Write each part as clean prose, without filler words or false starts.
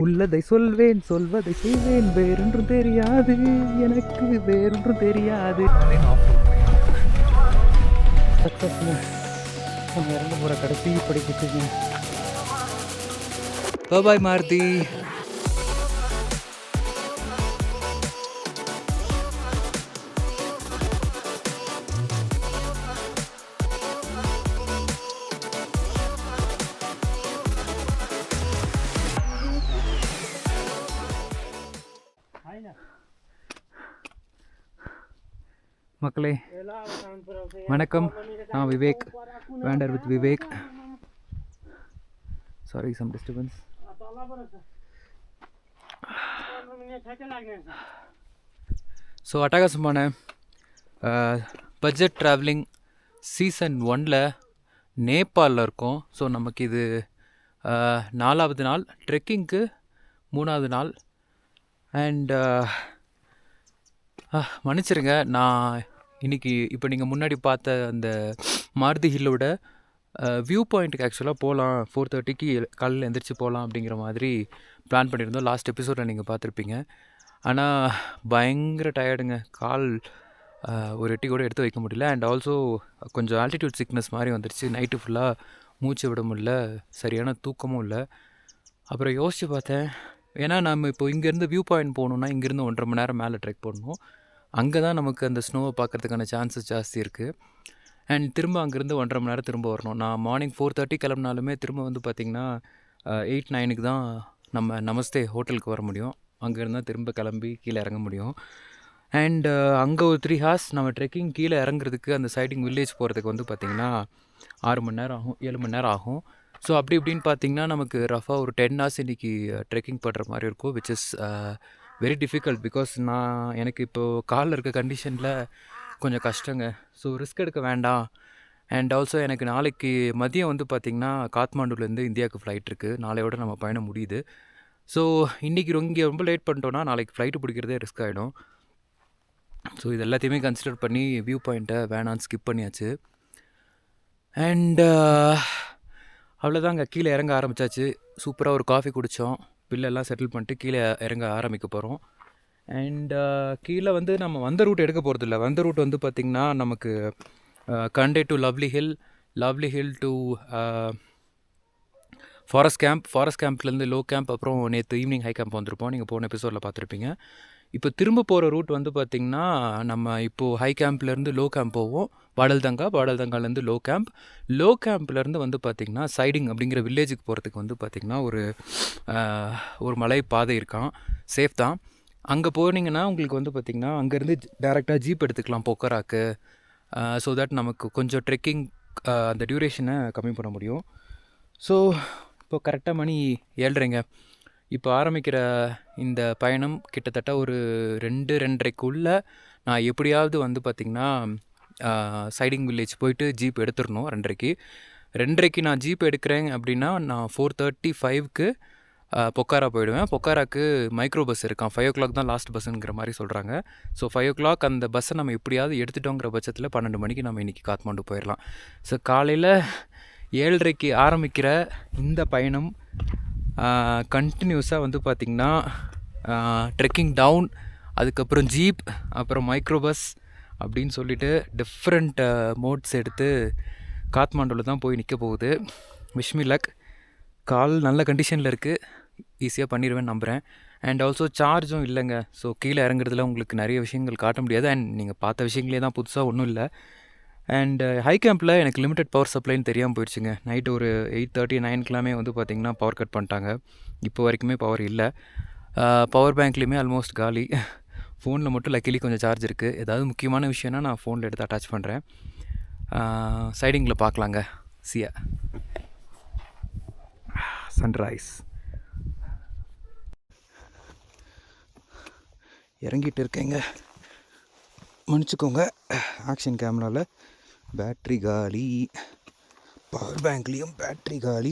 உள்ளதை சொல்வேன், சொல்வதை செய்வேன், வேறொன்றும் தெரியாது எனக்கு, வேறொன்றும் தெரியாது. சக்ஸஸ்ங்க, நம்ம இறங்க போகிற கடைசி படிக்கட்டுங்க. பாய் மாருதி. மக்களே வணக்கம், நான் Vivek, wander with Vivek. Sorry some disturbance. So அட்டகாசமான பட்ஜெட் ட்ராவலிங் சீசன் 1ல் நேபாளில் இருக்கோம். ஸோ நமக்கு இது 4வது நாள், ட்ரெக்கிங்க்கு 3வது நாள். அண்ட் மன்னிச்சிருங்க, நான் இன்றைக்கி இப்போ நீங்கள் முன்னாடி பார்த்த அந்த மாருதி ஹில்லோட வியூ பாயிண்ட்டுக்கு ஆக்சுவலாக போகலாம், 4:30க்கு காலையில் எந்திரிச்சு போகலாம் அப்படிங்கிற மாதிரி பிளான் பண்ணியிருந்தோம். லாஸ்ட் எபிசோடில் நீங்கள் பார்த்துருப்பீங்க. ஆனால் பயங்கர டயர்டுங்க, கால் ஒரு எட்டி கூட எடுத்து வைக்க முடியல. அண்ட் ஆல்சோ கொஞ்சம் ஆல்டிடியூட் சிக்னஸ் மாதிரி வந்துருச்சு. நைட்டு ஃபுல்லாக மூச்சு விட முடியல, சரியான தூக்கமும் இல்லை. அப்புறம் யோசித்து பார்த்தேன், ஏன்னா நம்ம இப்போ இங்கேருந்து வியூ பாயிண்ட் போகணுன்னா இங்கேருந்து 1.5 மணி நேரம் மேலே ட்ரெக் பண்ணணும். அங்கே தான் நமக்கு அந்த ஸ்னோவை பார்க்குறதுக்கான சான்சஸ் ஜாஸ்தி இருக்குது. அண்ட் திரும்ப அங்கேருந்து 1.5 மணி நேரம் திரும்ப வரணும். நான் மார்னிங் 4:30 கிளம்புனாலுமே திரும்ப வந்து பார்த்திங்கன்னா 8-9க்கு தான் நம்ம நமஸ்தே ஹோட்டலுக்கு வர முடியும். அங்கேருந்து தான் திரும்ப கிளம்பி கீழே இறங்க முடியும். அண்ட் அங்கே ஒரு 3 ஹார்ஸ் நம்ம ட்ரெக்கிங் கீழே இறங்குறதுக்கு, அந்த சைடிங் வில்லேஜ் போகிறதுக்கு வந்து பார்த்திங்கன்னா 6 மணி நேரம் ஆகும், 7 மணி நேரம் ஆகும். ஸோ அப்படி இப்படின்னு பார்த்திங்கன்னா நமக்கு ரஃபாக ஒரு 10 ஹார்ஸ் இன்றைக்கி ட்ரெக்கிங் பண்ணுற மாதிரி இருக்கும், which is very difficult. Because எனக்கு இப்போது காலில் இருக்க கண்டிஷனில் கொஞ்சம் கஷ்டங்க. ஸோ ரிஸ்க் எடுக்க வேண்டாம். அண்ட் ஆல்சோ எனக்கு நாளைக்கு மதியம் வந்து பார்த்திங்கன்னா காத்மாண்டுலேருந்து இந்தியாவுக்கு ஃப்ளைட் இருக்குது. நாளையோட நம்ம பயணம் முடியுது. ஸோ இன்றைக்கி இங்கே ரொம்ப லேட் பண்ணிட்டோன்னா நாளைக்கு ஃப்ளைட்டு பிடிக்கிறதே ரிஸ்க் ஆகிடும். ஸோ இது எல்லாத்தையுமே கன்சிடர் பண்ணி வியூ பாயிண்ட்டை வேணான்னு ஸ்கிப் பண்ணியாச்சு. அண்ட் அவ்வளோதாங்க, கீழே இறங்க ஆரம்பித்தாச்சு. சூப்பராக ஒரு காஃபி குடித்தோம், பில்லெல்லாம் செட்டில் பண்ணிட்டு கீழே இறங்க ஆரம்பிக்க போகிறோம். அண்ட் கீழே வந்து நம்ம வந்த ரூட் எடுக்க போகிறதில்ல. வந்த ரூட் வந்து பார்த்திங்கன்னா நமக்கு Kande to lovely hill to forest கேம்ப்லேருந்து லோ கேம்ப், அப்புறம் நேற்று ஈவினிங் ஹை கேம்ப் வந்திருப்போம். நீங்கள் போன எபிசோடில் பார்த்துருப்பீங்க. இப்போ திரும்ப போகிற ரூட் வந்து பார்த்திங்கன்னா நம்ம இப்போது ஹை கேம்ப்லேருந்து லோ கேம்ப் போவோம், பாடல்தங்காலேருந்து லோ கேம்ப்லேருந்து வந்து பார்த்திங்கன்னா சைடிங் அப்படிங்கிற வில்லேஜுக்கு போகிறதுக்கு வந்து பார்த்திங்கன்னா ஒரு மலை பாதை இருக்கான், சேஃப் தான். அங்கே போனீங்கன்னா உங்களுக்கு வந்து பார்த்திங்கன்னா அங்கேருந்து டேரெக்டாக ஜீப் எடுத்துக்கலாம் பொக்கராக்கு. ஸோ தட் நமக்கு கொஞ்சம் ட்ரெக்கிங் அந்த டியூரேஷனை கம்மி பண்ண முடியும். ஸோ இப்போ கரெக்டாக மணி 7:30ங்க. இப்போ ஆரம்பிக்கிற இந்த பயணம் கிட்டத்தட்ட ஒரு 2-2:30க்குள்ளே நான் எப்படியாவது வந்து பார்த்திங்கன்னா சைடிங் வில்லேஜ் போயிட்டு ஜீப் எடுத்துடணும். 2:30க்கு நான் ஜீப் எடுக்கிறேன் அப்படின்னா நான் 4:35க்கு பொக்காரா போயிடுவேன். பொக்காராக்கு மைக்ரோ பஸ் இருக்கான், 5 o'clock தான் லாஸ்ட் பஸ்ஸுங்கிற மாதிரி சொல்கிறாங்க. ஸோ 5 o'clock அந்த பஸ்ஸை நம்ம எப்படியாவது எடுத்துட்டோங்கிற பட்சத்தில் 12 மணிக்கு நம்ம இன்றைக்கி காத்மாண்டு போயிடலாம். ஸோ காலையில் 7:30க்கு ஆரம்பிக்கிற இந்த பயணம் கண்டினியூஸாக வந்து பார்த்திங்கன்னா ட்ரெக்கிங் டவுன், அதுக்கப்புறம் ஜீப், அப்புறம் மைக்ரோ பஸ் அப்படின்னு சொல்லிட்டு டிஃப்ரெண்ட் மோட்ஸ் எடுத்து காத்மாண்டுவில் தான் போய் நிற்க போகுது. விஷ்மி லக். கால் நல்ல கண்டிஷனில் இருக்குது, ஈஸியாக பண்ணிடுவேன்னு நம்புகிறேன். அண்ட் ஆல்சோ சார்ஜும் இல்லைங்க. ஸோ கீழே இறங்குறதுல உங்களுக்கு நிறைய விஷயங்கள் காட்ட முடியாது. அண்ட் நீங்கள் பார்த்த விஷயங்களே தான், புதுசாக ஒன்றும் இல்லை. அண்ட் ஹை கேம்பில் எனக்கு லிமிடெட் பவர் சப்ளைன்னு தெரியாமல் போயிடுச்சுங்க. நைட்டு ஒரு 8:30-9க்குலாமே வந்து பார்த்திங்கன்னா பவர் கட் பண்ணிட்டாங்க. இப்போ வரைக்குமே பவர் இல்லை. பவர் பேங்க்லேயுமே ஆல்மோஸ்ட் காலி. ஃபோனில் மட்டும் லக்கிலி கொஞ்சம் சார்ஜ் இருக்குது. ஏதாவது முக்கியமான விஷயம்னா நான் ஃபோனில் எடுத்து அட்டாச் பண்ணுறேன். சைடிங்கில் பார்க்கலாங்க. சியா சன்ரைஸ். இறங்கிட்டு இருக்கேங்க, மன்னிச்சுக்கோங்க. ஆக்ஷன் கேமராவில் பேட்ரி காலி, பவர் பேங்க்லேயும் பேட்ரி காலி.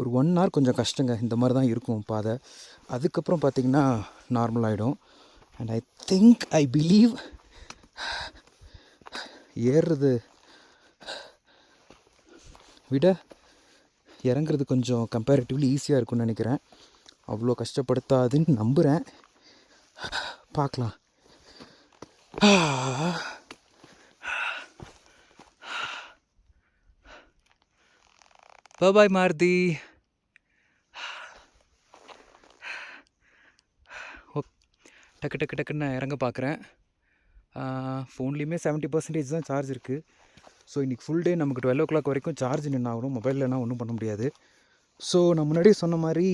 ஒரு 1 hour கொஞ்சம் கஷ்டங்க, இந்த மாதிரி தான் இருக்கும் பாதை. அதுக்கப்புறம் பார்த்திங்கன்னா நார்மல் ஆகிடும். அண்ட் ஐ பிலீவ் ஏறுறது விட இறங்குறது கொஞ்சம் கம்பேரிட்டிவ்லி ஈஸியாக இருக்கும்னு நினைக்கிறேன். அவ்வளோ கஷ்டப்படுத்தாதுன்னு நம்புகிறேன். பார்க்கலாம். பாய் மாருதி. டக்கு டக்கு டக்குன்னு நான் இறங்க பார்க்குறேன். ஃபோன்லேயுமே 70% தான் சார்ஜ் இருக்குது. ஸோ இன்றைக்கி ஃபுல் டே நமக்கு 12 o'clock வரைக்கும் சார்ஜ் நின்னாகணும். மொபைல்லனா ஒன்றும் பண்ண முடியாது. ஸோ நான் முன்னாடியே சொன்ன மாதிரி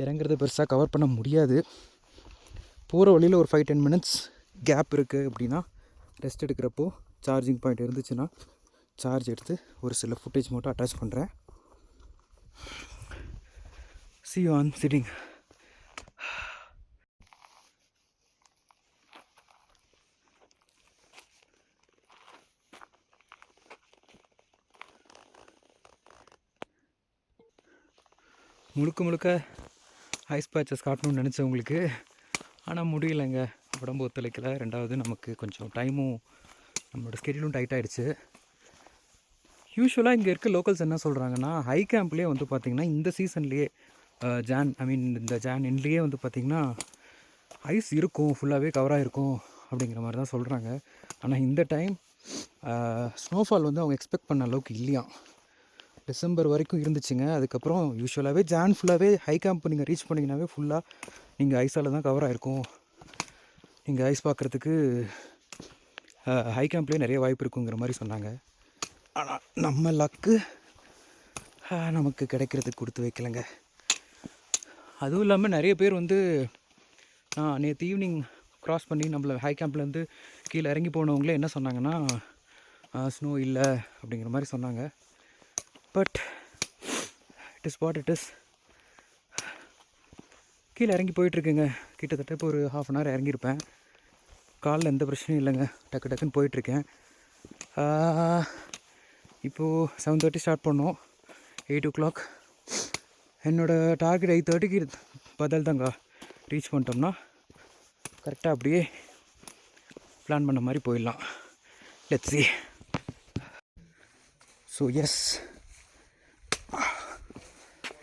இறங்குறத பெருசாக கவர் பண்ண முடியாது. போகிற வழியில் ஒரு 5-10 minutes கேப் இருக்குது அப்படின்னா ரெஸ்ட் எடுக்கிறப்போ சார்ஜிங் பாயிண்ட் இருந்துச்சுன்னா சார்ஜ் எடுத்து ஒரு சில ஃபுட்டேஜ் மட்டும் அட்டாச் பண்ணுறேன். See you on sitting. முழுக்க ஐஸ் பேச்சஸ் காட்டணும்னு நினச்சேன் உங்களுக்கு. ஆனால் முடியலைங்க, உடம்பு ஒத்துழைக்கலை. ரெண்டாவது நமக்கு கொஞ்சம் டைமும் நம்மளோட ஸ்கெடியூலும் டைட் ஆகிடுச்சு. யூஸ்வலாக இங்கே இருக்க லோக்கல்ஸ் என்ன சொல்கிறாங்கன்னா, ஹை கேம்ப்லேயே வந்து பார்த்திங்கன்னா இந்த சீசன்லேயே இந்த ஜான் எண்ட்லேயே வந்து பார்த்திங்கன்னா ஐஸ் இருக்கும், ஃபுல்லாகவே கவராக இருக்கும் அப்படிங்கிற மாதிரி தான் சொல்கிறாங்க. ஆனால் இந்த டைம் ஸ்னோஃபால் வந்து அவங்க எக்ஸ்பெக்ட் பண்ண அளவுக்கு இல்லையா. டிசம்பர் வரைக்கும் இருந்துச்சுங்க. அதுக்கப்புறம் யூஸ்வலாகவே ஜான் ஃபுல்லாகவே ஹை கேம்ப் நீங்கள் ரீச் பண்ணிங்கனாவே ஃபுல்லாக நீங்கள் ஐஸால் தான் கவர் ஆகிருக்கும். நீங்கள் ஐஸ் பார்க்குறதுக்கு ஹை கேம்ப்லேயே நிறைய வாய்ப்பு இருக்குங்கிற மாதிரி சொன்னாங்க. ஆனால் நம்ம லக்கு நமக்கு கிடைக்கிறதுக்கு கொடுத்து வைக்கலைங்க. அதுவும் இல்லாமல் நிறைய பேர் வந்து நேற்று ஈவினிங் க்ராஸ் பண்ணி நம்மளை ஹை கேம்ப்லேருந்து கீழே இறங்கி போனவங்களே என்ன சொன்னாங்கன்னா, ஸ்னோ இல்லை அப்படிங்கிற மாதிரி சொன்னாங்க. But it is what it is. கீழே இறங்கி போயிட்டுருக்குங்க. கிட்டத்தட்ட இப்போ ஒரு 1/2 an hour இறங்கியிருப்பேன். காலில் எந்த பிரச்சனையும் இல்லைங்க, டக்கு டக்குன்னு போயிட்டுருக்கேன். இப்போது 7:30 ஸ்டார்ட் பண்ணோம். 8 o'clock என்னோடய டார்கெட் 8:30க்கு பதில் தாங்க ரீச் பண்ணிட்டோம்னா கரெக்டாக அப்படியே பிளான் பண்ண மாதிரி போயிடலாம். Let's see. So yes,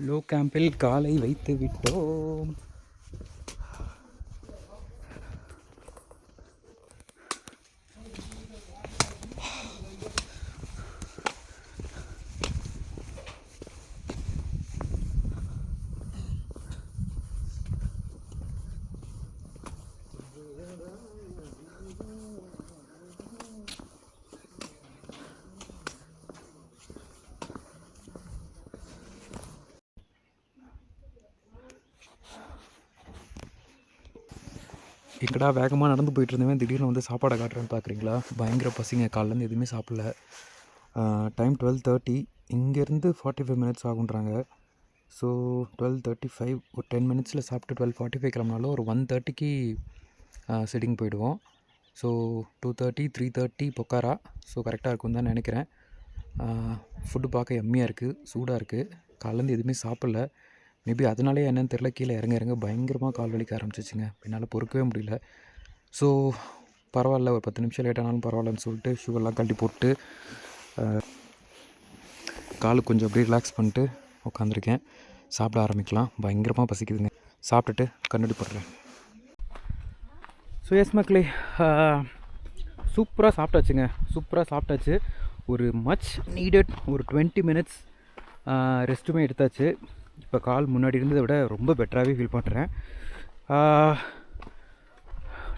low கேம்பில் காலை வைத்து விட்டோம். எங்கடா வேகமாக நடந்து போயிட்டு இருந்தேன், திடீர்னு வந்து சாப்பாடை காட்டுறேன்னு பார்க்குறீங்களா? பயங்கர பசிங்க. காலிலேருந்து எதுவுமே சாப்பிடல. டைம் 12:30. இங்கேருந்து 45 minutes ஆகுன்றாங்க. ஸோ 12:35 ஒரு 10 minutesல சாப்பிட்டு 12:45 கிளம்பினாலும் ஒரு 1:30க்கு சிட்டிங் போயிடுவோம். ஸோ 2:30 3:30 பொக்காரா. ஸோ கரெக்டாக இருக்கும்னு தான் நினைக்கிறேன். ஃபுட்டு பார்க்க எம்மியாக இருக்குது, சூடாக இருக்குது. காலிலேருந்து எதுவுமே சாப்பிடல. மேபி அதனாலே என்னென்னு தெரில, கீழே இறங்க பயங்கரமாக கால் வலிக்க ஆரம்பிச்சிச்சுங்க. என்னால் பொறுக்கவே முடியல. ஸோ பரவாயில்ல, ஒரு 10 நிமிஷம் லேட் ஆனாலும் பரவாயில்லன்னு சொல்லிட்டு ஷூவெல்லாம் கழட்டி போட்டு காலுக்கு கொஞ்சம் அப்படியே ரிலாக்ஸ் பண்ணிட்டு உட்காந்துருக்கேன். சாப்பிட ஆரம்பிக்கலாம். பயங்கரமாக பசிக்குதுங்க. சாப்பிட்டுட்டு கண்ணாடி போடுறேன். ஸோ எஸ் மக்களே, சூப்பராக சாப்பிட்டாச்சு. ஒரு மச் நீடட் ஒரு 20 minutes ரெஸ்ட்டுமே எடுத்தாச்சு. இப்போ கால் முன்னாடி இருந்ததை விட ரொம்ப பெட்டராகவே ஃபீல் பண்ணுறேன்.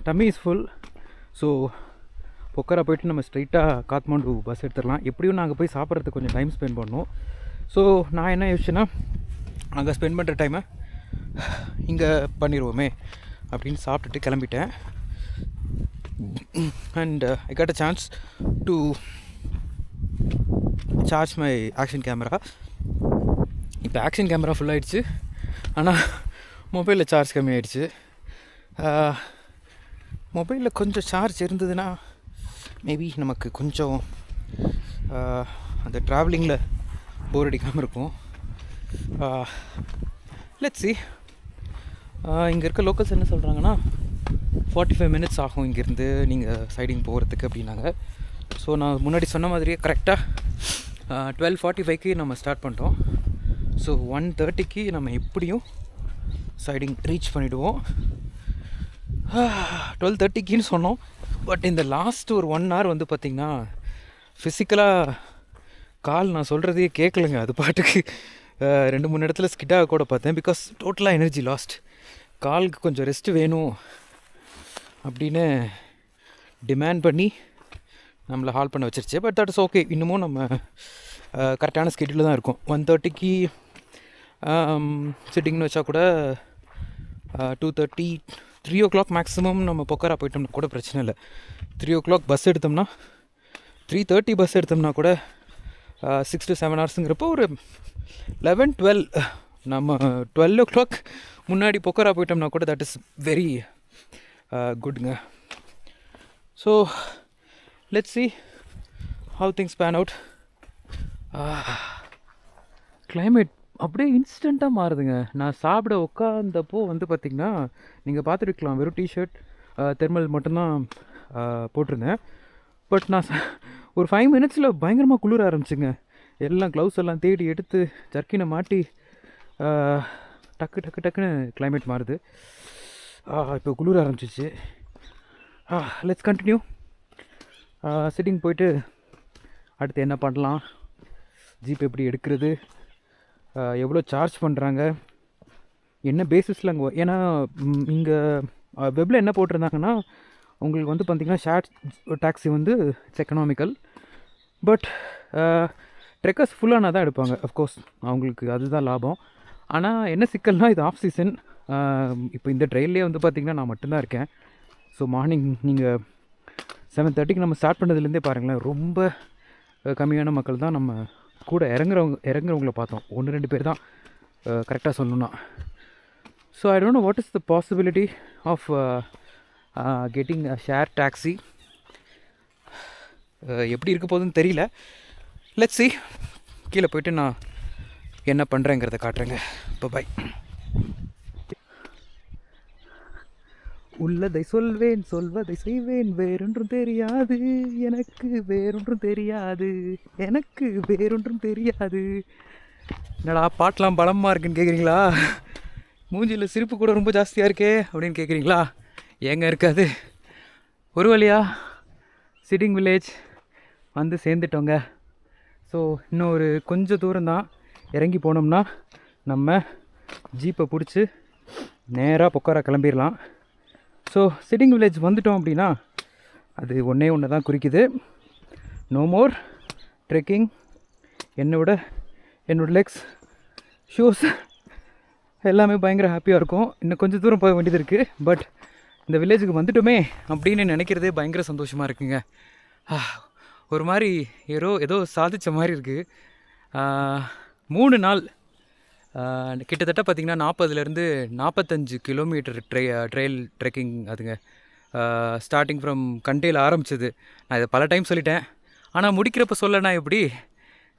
Dummy is full. ஸோ பொக்கரா போய்ட்டு நம்ம ஸ்ட்ரைட்டாக காத்மாண்டு பஸ் எடுத்துடலாம். எப்படியும் நாங்கள் போய் சாப்பிட்றதுக்கு கொஞ்சம் டைம் ஸ்பெண்ட் பண்ணோம். ஸோ நான் என்ன யோசிச்சேன்னா, அங்கே ஸ்பெண்ட் பண்ணுற டைமை இங்கே பண்ணிடுவோமே அப்படின்னு சாப்பிட்டுட்டு கிளம்பிட்டேன். And I got a chance to charge my action camera. இப்போ ஆக்ஷன் கேமரா ஃபுல் ஆகிடுச்சு, ஆனால் மொபைலில் சார்ஜ் கம்மி ஆகிடுச்சு. மொபைலில் கொஞ்சம் சார்ஜ் இருந்ததுன்னா மேபி நமக்கு கொஞ்சம் அந்த ட்ராவலிங்கில் போர் அடிக்காமல் இருக்கும். Let's see. இங்கே இருக்க லோக்கல்ஸ் என்ன சொல்கிறாங்கன்னா 45 minutes ஆகும் இங்கேருந்து நீங்கள் சைடிங் போகிறதுக்கு அப்படின்னாங்க. ஸோ நான் முன்னாடி சொன்ன மாதிரியே கரெக்டாக 12:45க்கு நம்ம ஸ்டார்ட் பண்ணிட்டோம். ஸோ 1:30க்கு நம்ம எப்படியும் சைடிங் ரீச் பண்ணிவிடுவோம். 12:30க்குன்னு சொன்னோம். பட் இந்த லாஸ்ட் ஒரு 1 hour வந்து பார்த்திங்கன்னா ஃபிசிக்கலாக கால் நான் சொல்கிறதையே கேட்கலங்க. அது பாட்டுக்கு 2-3 இடத்துல ஸ்கிட்டாக கூட பார்த்தேன். பிகாஸ் டோட்டலாக எனர்ஜி லாஸ்ட். காலுக்கு கொஞ்சம் ரெஸ்ட்டு வேணும் அப்படின்னு டிமாண்ட் பண்ணி நம்மளை ஹால் பண்ண வச்சிருச்சு. But that is okay. இன்னமும் நம்ம கரெக்டான ஸ்கெட்யூலில் தான் இருக்கும். 1:30க்கு சிட்டிங்னு வச்சா கூட 2:30 3 o'clock மேக்ஸிமம் நம்ம பொக்கரா போயிட்டோம்னா கூட பிரச்சனை இல்லை. 3 o'clock பஸ் எடுத்தோம்னா 3:30 பஸ் எடுத்தோம்னா கூட 6 to 7 hours ஒரு 11-12 நம்ம 12 o'clock முன்னாடி பொக்கரா போயிட்டோம்னா கூட தட் இஸ் வெரி குட்ங்க. So let's see how things pan out. climate அப்படியே இன்ஸ்டண்ட்டாக மாறுதுங்க. நான் சாப்பிட உட்காந்தப்போ வந்து பார்த்திங்கன்னா நீங்கள் பார்த்துருக்கலாம், வெறும் டிஷர்ட் தெர்மல் மட்டும்தான் போட்டிருந்தேன். பட் நான் ஒரு 5 minutesல பயங்கரமாக குளிர ஆரம்பிச்சுங்க. எல்லாம் க்ளவுஸ் எல்லாம் தேடி எடுத்து ஜர்க்கினை மாட்டி டக்குன்னு கிளைமேட் மாறுது. இப்போ குளிர ஆரம்பிச்சிச்சு. Let's continue. சிட்டிங் போயிட்டு அடுத்து என்ன பண்ணலாம், ஜீப் எப்படி எடுக்கிறது, எவ்வளோ சார்ஜ் பண்ணுறாங்க, என்ன பேசிஸில் அங்கே. ஏன்னா இங்கே வெப்பில் என்ன போட்டிருந்தாங்கன்னா உங்களுக்கு வந்து பார்த்திங்கன்னா ஷேர் டாக்ஸி வந்து இட்ஸ் எக்கனாமிக்கல். பட் ட்ரெக்கர்ஸ் ஃபுல்லானா தான் எடுப்பாங்க. அஃப்கோர்ஸ் அவங்களுக்கு அதுதான் லாபம். ஆனால் என்ன சிக்கல்னால் இது ஆஃப் சீசன். இப்போ இந்த ட்ரெயின்லேயே வந்து பார்த்திங்கன்னா நான் மட்டும்தான் இருக்கேன். ஸோ மார்னிங் நீங்கள் 7:30க்கு நம்ம ஸ்டார்ட் பண்ணதுலேருந்தே பாருங்களேன், ரொம்ப கம்மியான மக்கள் தான் நம்ம கூட இறங்குறவங்கள பார்த்தோம். 1-2 பேர் தான் கரெக்டாக சொல்லணுன்னா. So I don't know what is the possibility of getting a share taxi. எப்படி இருக்க போகுதுன்னு தெரியல. Let's see. கீழே போய்ட்டு நான் என்ன பண்ணுறேங்கிறத காட்டுறேங்க. இப்போ பை. உள்ளதை சொல்வேன், சொல்வதை செய்வேன், வேறொன்றும் தெரியாது எனக்கு, வேறொன்றும் தெரியாது எனக்கு, வேறொன்றும் தெரியாது. என்னடா பாட்டெலாம் பலமாக இருக்குன்னு கேட்குறீங்களா? மூஞ்சியில் சிரிப்பு கூட ரொம்ப ஜாஸ்தியாக இருக்கே அப்படின்னு கேட்குறீங்களா? ஏங்க இருக்காது. ஒரு வழியாக சிட்டிங் வில்லேஜ் வந்து சேர்ந்துட்டோங்க. ஸோ இன்னும் ஒரு கொஞ்சம் தூரம்தான். இறங்கி போனோம்னா நம்ம ஜீப்பை பிடிச்சி நேராக பொக்காரா கிளம்பிடலாம். ஸோ சிட்டிங் வில்லேஜ் வந்துட்டோம் அப்படின்னா அது ஒன்று தான் குறிக்குது. No more trekking. என்னோட லெக்ஸ், ஷூஸ் எல்லாமே பயங்கர ஹாப்பியாக இருக்கும். இன்னும் கொஞ்சம் தூரம் போக வேண்டியது இருக்குது. பட் இந்த வில்லேஜுக்கு வந்துட்டோமே அப்படின்னு நினைக்கிறதே பயங்கர சந்தோஷமாக இருக்குங்க. ஒரு மாதிரி ஏதோ சாதித்த மாதிரி இருக்குது. 3 நாள் கிட்டத்தட்ட பார்த்திங்கன்னா 40 45 கிலோமீட்டர் ட்ரெயில் ட்ரெக்கிங். அதுங்க ஸ்டார்டிங் ஃப்ரம் கண்டேயில் ஆரம்பிச்சது. நான் இதை பல டைம் சொல்லிட்டேன், ஆனால் முடிக்கிறப்ப சொல்லனா எப்படி.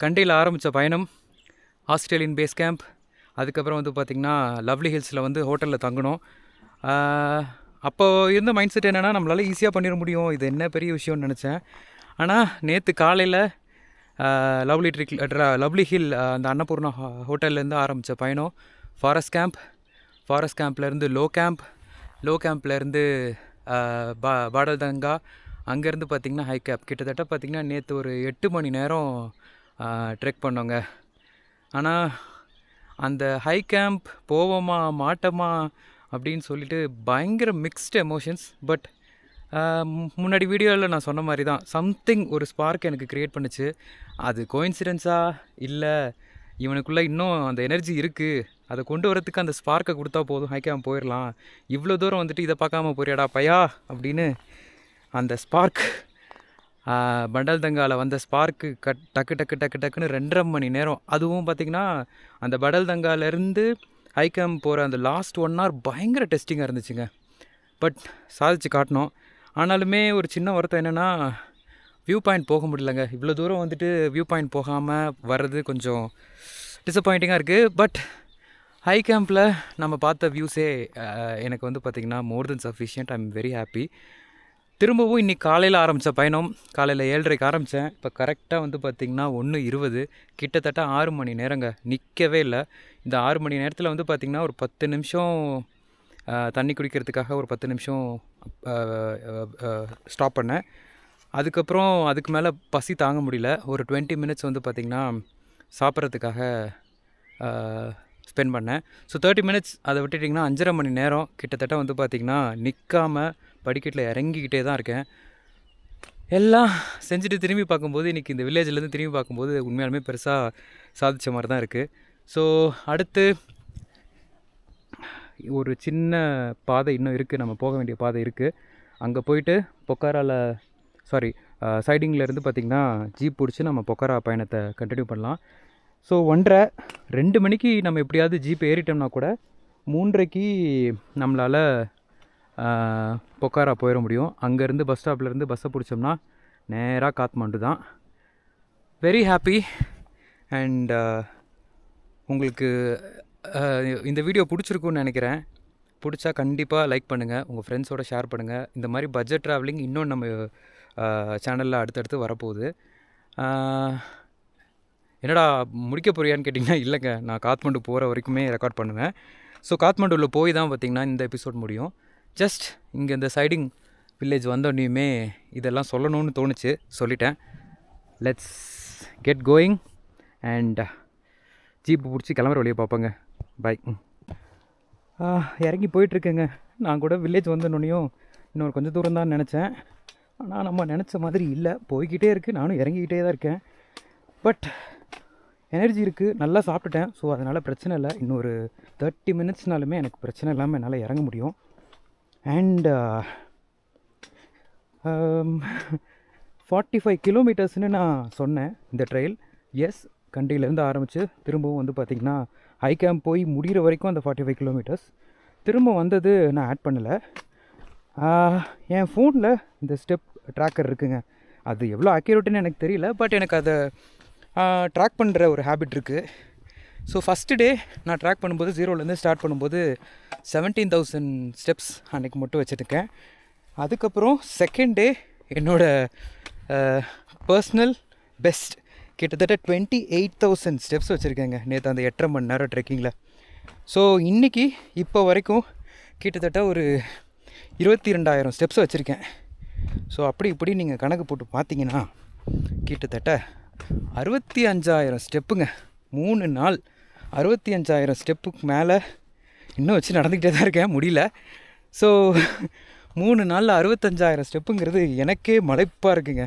கண்டேயில் ஆரம்பித்த பயணம், ஆஸ்திரேலியன் பேஸ் கேம்ப், அதுக்கப்புறம் வந்து பார்த்திங்கன்னா லவ்லி ஹில்ஸில் வந்து ஹோட்டலில் தங்கணும். அப்போது இருந்த மைண்ட் செட் என்னென்னா நம்மளால் ஈஸியாக பண்ணிட முடியும், இது என்ன பெரிய விஷயம்னு நினச்சேன். ஆனால் நேற்று காலையில் லவ்லி ஹில் அந்த அன்னபூர்ணா ஹோட்டல்லேருந்து ஆரம்பித்த பயணம் ஃபாரஸ்ட் கேம்ப்லேருந்து லோ கேம்ப்லேருந்து பாடல்தங்கா, அங்கேருந்து பார்த்திங்கன்னா ஹை கேம்ப். கிட்டத்தட்ட பார்த்திங்கன்னா நேற்று ஒரு 8 மணி நேரம் ட்ரெக் பண்ணோங்க. ஆனால் அந்த ஹை கேம்ப் போவோமா மாட்டோமா அப்படின்னு சொல்லிட்டு பயங்கர மிக்ஸ்டு எமோஷன்ஸ். பட் முன்னாடி வீடியோவில் நான் சொன்ன மாதிரி தான், சம்திங் ஒரு ஸ்பார்க் எனக்கு க்ரியேட் பண்ணுச்சு. அது கோயின்சிடென்ஸா இல்லை இவனுக்குள்ளே இன்னும் அந்த எனர்ஜி இருக்குது, அதை கொண்டு வரத்துக்கு அந்த ஸ்பார்க்கை கொடுத்தா போதும், ஹை கேம்ப் போயிடலாம், இவ்வளோ தூரம் வந்துட்டு இதை பார்க்காம போறியாடா பையா அப்படின்னு அந்த ஸ்பார்க் பண்டல்தங்காவில் வந்த ஸ்பார்க்கு டக்குன்னு 2.5 மணி நேரம். அதுவும் பார்த்திங்கன்னா அந்த பண்டல்தங்காலேருந்து ஹை கேம்ப் போகிற அந்த லாஸ்ட் 1 hour பயங்கர டெஸ்டிங்காக இருந்துச்சுங்க. பட் சாதிச்சு காட்டினோம். ஆனாலுமே ஒரு சின்ன வருத்தம் என்னென்னா வியூ பாயிண்ட் போக முடியலங்க. இவ்வளோ தூரம் வந்துட்டு வியூ பாயிண்ட் போகாமல் வர்றது கொஞ்சம் டிசப்பாயிண்டிங்காக இருக்குது. பட் ஹை கேம்பில் நம்ம பார்த்த வியூஸே எனக்கு வந்து பார்த்திங்கன்னா more than sufficient. I am very happy. திரும்பவும் இன்றைக்கி காலையில் ஆரம்பித்த பயணம் காலையில் 7:30க்கு ஆரம்பித்தேன். இப்போ கரெக்டாக வந்து பார்த்திங்கன்னா 1:20, கிட்டத்தட்ட 6 மணி நேரங்க. நிற்கவே இல்லை. இந்த 6 மணி நேரத்தில் வந்து பார்த்திங்கன்னா ஒரு 10 நிமிஷம் தண்ணி குடிக்கிறதுக்காக ஒரு 10 நிமிஷம் ஸ்டாப் பண்ணேன். அதுக்கப்புறம் அதுக்கு மேலே பசி தாங்க முடியல. ஒரு 20 மினிட்ஸ் வந்து பார்த்திங்கன்னா சாப்பிட்றதுக்காக ஸ்பெண்ட் பண்ணேன். ஸோ 30 மினிட்ஸ் அதை விட்டுட்டிங்கன்னா 5.5 மணி நேரம் கிட்டத்தட்ட வந்து பார்த்திங்கன்னா நிற்காமல் படிக்கட்டில் இறங்கிக்கிட்டே தான் இருக்கேன். எல்லாம் செஞ்சுட்டு திரும்பி பார்க்கும்போது இன்றைக்கி இந்த வில்லேஜ்லேருந்து திரும்பி பார்க்கும்போது உண்மையாலுமே பெருசாக சாதித்த மாதிரி தான் இருக்குது. ஸோ அடுத்து ஒரு சின்ன பாதை இன்னும் இருக்குது, நம்ம போக வேண்டிய பாதை இருக்குது. அங்கே போயிட்டு சைடிங்லேருந்து பார்த்திங்கன்னா ஜீப் பிடிச்சி நம்ம பொக்காரா பயணத்தை கண்டினியூ பண்ணலாம். ஸோ 1:30-2 மணிக்கு நம்ம எப்படியாவது ஜீப் ஏறிட்டோம்னா கூட 3:30க்கு நம்மளால் பொக்காரா போயிட முடியும். அங்கேருந்து பஸ் ஸ்டாப்லேருந்து பஸ்ஸை பிடிச்சோம்னா நேராக காத்மாண்டு தான். Very happy. அண்ட் உங்களுக்கு இந்த வீடியோ பிடிச்சிருக்குன்னு நினைக்கிறேன். பிடிச்சா கண்டிப்பாக லைக் பண்ணுங்கள், உங்கள் ஃப்ரெண்ட்ஸோடு ஷேர் பண்ணுங்கள். இந்த மாதிரி பட்ஜெட் ட்ராவலிங் இன்னும் நம்ம சேனலில் அடுத்தடுத்து வரப்போகுது. என்னடா முடிக்க போறியான்னு கேட்டிங்கன்னா இல்லைங்க, நான் காத்மாண்டு போகிற வரைக்குமே ரெக்கார்ட் பண்ணுவேன். ஸோ காத்மாண்டுவில் போய் தான் பார்த்திங்கன்னா இந்த எபிசோட் முடியும். ஜஸ்ட் இங்கே இந்த சைடிங் வில்லேஜ் வந்தோடனேயுமே இதெல்லாம் சொல்லணும்னு தோணுச்சு, சொல்லிட்டேன். Let's get going and jeep பிடிச்சி கிளம்புற வழியை பார்ப்போங்க. பை. இறங்கி போயிட்டுருக்கேங்க. நான் கூட வில்லேஜ் வந்தோடனையும் இன்னொரு கொஞ்சம் தூரம் தான் நினச்சேன். ஆனால் நம்ம நினச்ச மாதிரி இல்லை, போய்கிட்டே இருக்குது. நானும் இறங்கிக்கிட்டே தான் இருக்கேன். பட் எனர்ஜி இருக்குது, நல்லா சாப்பிட்டுட்டேன். ஸோ அதனால் பிரச்சனை இல்லை. இன்னொரு 30 மினிட்ஸ்னாலுமே எனக்கு பிரச்சனை இல்லாமல் என்னால் இறங்க முடியும். அண்ட் 45 கிலோமீட்டர்ஸ்னு நான் சொன்னேன் இந்த ட்ரெயில். எஸ், கண்டியிலேருந்து ஆரம்பித்து திரும்பவும் வந்து பார்த்திங்கன்னா ஹை கேம்ப் போய் முடிகிற வரைக்கும் அந்த 45 கிலோமீட்டர்ஸ். திரும்ப வந்தது நான் ஆட் பண்ணலை. என் ஃபோனில் இந்த ஸ்டெப் ட்ராக்கர் இருக்குங்க. அது எவ்வளோ அக்யூரேட்டுன்னு எனக்கு தெரியல, பட் எனக்கு அதை ட்ராக் பண்ணுற ஒரு ஹேபிட் இருக்குது. ஸோ ஃபஸ்ட்டு டே நான் ட்ராக் பண்ணும்போது 0லேருந்து ஸ்டார்ட் பண்ணும்போது 17,000 ஸ்டெப்ஸ் அன்றைக்கி மட்டும் வச்சுருக்கேன். அதுக்கப்புறம் செகண்ட் டே என்னோடய பர்ஸ்னல் பெஸ்ட் கிட்டத்தட்ட 28,000 ஸ்டெப்ஸ் வச்சுருக்கேங்க நேற்று அந்த 8.5 மணி நேரம் ட்ரெக்கிங்கில். ஸோ இன்றைக்கி இப்போ வரைக்கும் கிட்டத்தட்ட ஒரு 22,000 ஸ்டெப்ஸ் வச்சுருக்கேன். ஸோ அப்படி இப்படி நீங்கள் கணக்கு போட்டு பார்த்தீங்கன்னா கிட்டத்தட்ட 65,000 ஸ்டெப்புங்க. 3 நாள் 65,000 ஸ்டெப்புக்கு மேலே இன்னும் வச்சு நடந்துக்கிட்டே தான் இருக்கேன், முடியல. ஸோ 3 நாளில் 65,000 ஸ்டெப்புங்கிறது எனக்கே மலைப்பாக இருக்குங்க.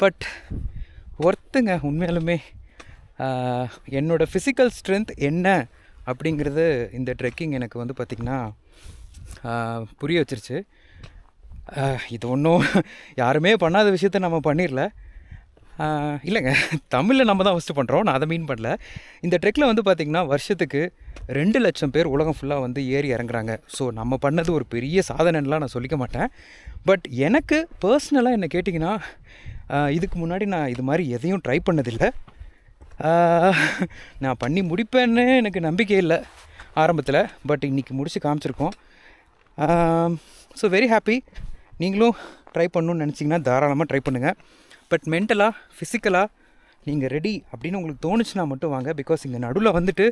பட் ஒர்த்துங்க உண்மையாலுமே. என்னோடய ஃபிசிக்கல் ஸ்ட்ரென்த் என்ன அப்படிங்கிறது இந்த ட்ரெக்கிங் எனக்கு வந்து பார்த்திங்கன்னா புரிய வச்சிருச்சு. இது ஒன்றும் யாருமே பண்ணாத விஷயத்த நம்ம பண்ணிடல. இல்லைங்க, தமிழில் நம்ம தான் ஃபஸ்ட்டு பண்ணுறோம், நான் அதை மீன் பண்ணல. இந்த ட்ரெக்கில் வந்து பார்த்திங்கன்னா வருஷத்துக்கு 2 லட்சம் பேர் உலகம் ஃபுல்லாக வந்து ஏறி இறங்குறாங்க. ஸோ நம்ம பண்ணது ஒரு பெரிய சாதனைலாம் நான் சொல்லிக்க மாட்டேன். பட் எனக்கு பர்சனலாக என்ன கேட்டிங்கன்னா, இதுக்கு முன்னாடி நான் இது மாதிரி எதையும் ட்ரை பண்ணதில்லை. நான் பண்ணி முடிப்பேன்னு எனக்கு நம்பிக்கை இல்லை ஆரம்பத்தில். பட் இன்றைக்கி முடித்து காமிச்சிருக்கோம். So very happy. நீங்களும் ட்ரை பண்ணணுன்னு நினச்சிங்கன்னா தாராளமாக ட்ரை பண்ணுங்கள். பட் மென்டலாக ஃபிசிக்கலாக நீங்கள் ரெடி அப்படின்னு உங்களுக்கு தோணுச்சுன்னா மட்டும் வாங்க. பிகாஸ் இங்கே நடுவில் வந்துட்டு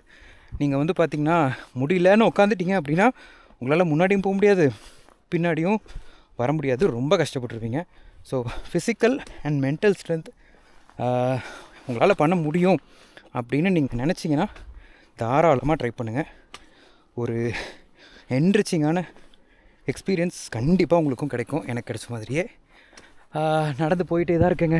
நீங்கள் வந்து பார்த்திங்கன்னா முடியலன்னு உட்காந்துட்டிங்க அப்படின்னா உங்களால் முன்னாடியும் போக முடியாது, பின்னாடியும் வர முடியாது, ரொம்ப கஷ்டப்பட்டுருவீங்க. So physical and mental strength உங்களால் பண்ண முடியும் அப்படின்னு நீங்கள் நினச்சிங்கன்னா தாராளமாக ட்ரை பண்ணுங்கள். ஒரு என்ரிச்சிங்கான எக்ஸ்பீரியன்ஸ் கண்டிப்பாக உங்களுக்கும் கிடைக்கும், எனக்கு கிடைச்ச மாதிரியே. நடந்து போயிட்டே தான் இருக்கேங்க.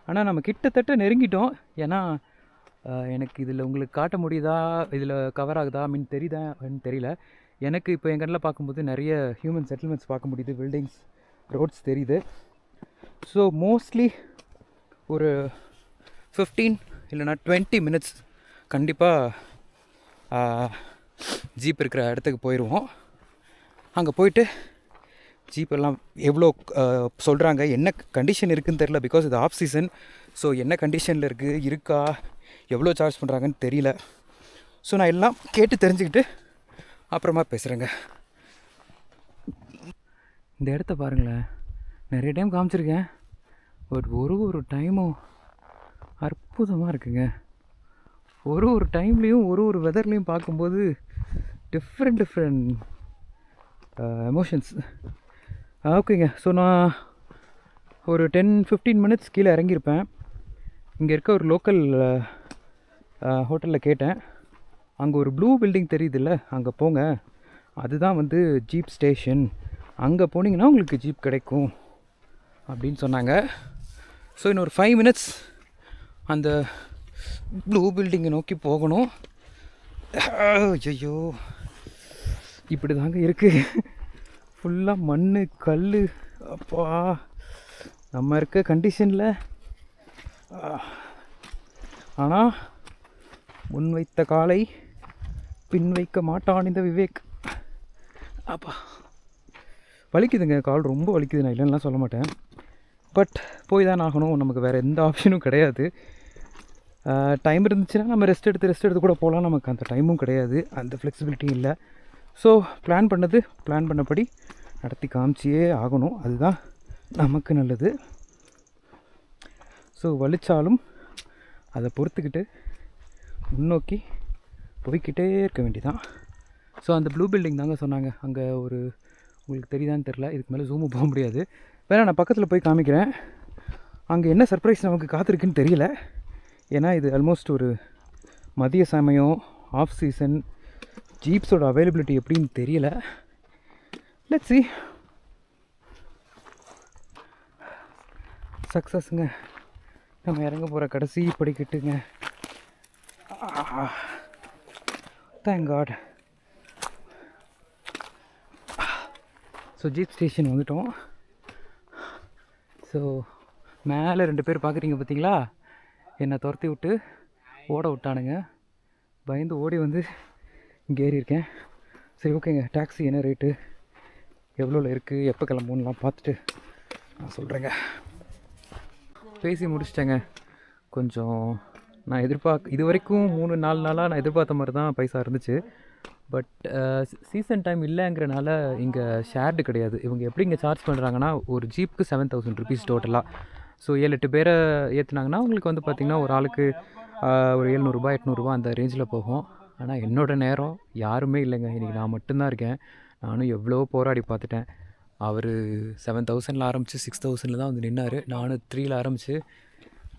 ஆனால் நம்ம கிட்டத்தட்ட நெருங்கிட்டோம். ஏன்னா எனக்கு இதில் உங்களுக்கு காட்ட முடியுதா, இதில் கவர் ஆகுதா மீன் தெரியுதா அப்படின்னு தெரியல. எனக்கு இப்போ என் கண்ணில் பார்க்கும்போது நிறைய ஹியூமன் செட்டில்மெண்ட்ஸ் பார்க்க முடியுது, பில்டிங்ஸ், ரோட்ஸ் தெரியுது. ஸோ மோஸ்ட்லி ஒரு 15 இல்லைனா 20 மினிட்ஸ் கண்டிப்பாக ஜீப் இருக்கிற இடத்துக்கு போயிடுவோம். அங்கே போயிட்டு ஜீப்பெல்லாம் எவ்வளோ சொல்கிறாங்க, என்ன கண்டிஷன் இருக்குதுன்னு தெரில. பிகாஸ் இது ஆஃப் சீசன். ஸோ என்ன கண்டிஷனில் இருக்கா, எவ்வளோ சார்ஜ் பண்ணுறாங்கன்னு தெரியல. ஸோ நான் எல்லாம் கேட்டு தெரிஞ்சுக்கிட்டு அப்புறமா பேசுகிறேங்க. இந்த இடத்த பாருங்களேன், நிறைய டைம் காமிச்சிருக்கேன், பட் ஒரு டைமும் அற்புதமாக இருக்குங்க. ஒரு டைம்லேயும் ஒரு வெதர்லேயும் பார்க்கும்போது டிஃப்ரெண்ட் எமோஷன்ஸ். ஓகேங்க. ஸோ நான் ஒரு 10-15 மினிட்ஸ் கீழே இறங்கியிருப்பேன். இங்கே இருக்க ஒரு லோக்கல் ஹோட்டலில் கேட்டேன். அங்கே ஒரு ப்ளூ பில்டிங் தெரியுதுல்ல, அங்கே போங்க, அதுதான் வந்து ஜீப் ஸ்டேஷன், அங்கே போனீங்கன்னா உங்களுக்கு ஜீப் கிடைக்கும் அப்படின்னு சொன்னாங்க. ஸோ இன்னும் ஒரு 5 மினிட்ஸ் அந்த ப்ளூ பில்டிங்கை நோக்கி போகணும். ஐயோ, இப்படி தாங்க இருக்குது, ஃபுல்லாக மண் கல். அப்பா, நம்ம இருக்க கண்டிஷனில். ஆனால் முன் வைத்த காலை பின் வைக்க மாட்டான் இந்த விவேக். அப்பா வலிக்குதுங்க, கால் ரொம்ப வலிக்குது, நான் இல்லைன்னா சொல்ல மாட்டேன். பட் போய் தான் ஆகணும், நமக்கு வேறு எந்த ஆப்ஷனும் கிடையாது. டைம் இருந்துச்சுன்னா நம்ம ரெஸ்ட் எடுத்து கூட போகலாம், நமக்கு அந்த டைமும் கிடையாது, அந்த ஃப்ளெக்சிபிலிட்டியும் இல்லை. ஸோ பிளான் பண்ணபடி நடத்தி காமிச்சியே ஆகணும், அதுதான் நமக்கு நல்லது. ஸோ வலிச்சாலும் அதை பொறுத்துக்கிட்டு முன்னோக்கி போய்கிட்டே இருக்க வேண்டியதான். ஸோ அந்த ப்ளூ பில்டிங் தாங்க சொன்னாங்க, அங்கே ஒரு உங்களுக்கு தெரியுதான்னு தெரில, இதுக்கு மேலே ஜூமும் போக முடியாது, வேணா நான் பக்கத்தில் போய் காமிக்கிறேன். அங்கே என்ன சர்ப்ரைஸ் நமக்கு காத்திருக்குன்னு தெரியல, ஏன்னா இது ஆல்மோஸ்ட் ஒரு மதிய சமயம், ஆஃப் சீசன், ஜீப்ஸோட அவைலபிலிட்டி எப்படின்னு தெரியல. Let's see. சக்ஸஸ்ங்க, நம்ம இறங்க போகிற கடைசி படிக்கட்டுங்க. Thank god. So jeep station வந்துட்டோம். ஸோ மேலே 2 பேர் பார்க்குறீங்க பார்த்தீங்களா, என்னை துரத்தி விட்டு ஓட விட்டானுங்க, பயந்து ஓடி வந்து இங்கே ஏறியிருக்கேன். சரி ஓகேங்க, டாக்ஸி என்ன ரேட்டு, எவ்வளோவில் இருக்குது, எப்போ கிளம்புலாம் பார்த்துட்டு நான் சொல்கிறேங்க. பேசி முடிச்சிட்டேங்க. கொஞ்சம் நான் இது வரைக்கும் 3-4 நாளாக நான் எதிர்பார்த்த மாதிரி தான் பைசா இருந்துச்சு. பட் சீசன் டைம் இல்லைங்கிறனால இங்கே ஷேர்டு கிடையாது. இவங்க எப்படி இங்கே சார்ஜ் பண்ணுறாங்கன்னா, ஒரு ஜீப்புக்கு 7,000 rupees டோட்டலாக. ஸோ 7-8 பேரை ஏற்றுனாங்கன்னா உங்களுக்கு வந்து பார்த்திங்கன்னா ஒரு ஆளுக்கு ஒரு 700-800 அந்த ரேஞ்சில் போகும். ஆனால் என்னோடய நேரம் யாருமே இல்லைங்க, இன்றைக்கி நான் மட்டும்தான் இருக்கேன். நானும் எவ்வளோ போராடி பார்த்துட்டேன். அவர் 7,000 ஆரம்பித்து 6,000 தான் வந்து நின்னார். நானும் 3 ஆரம்பித்து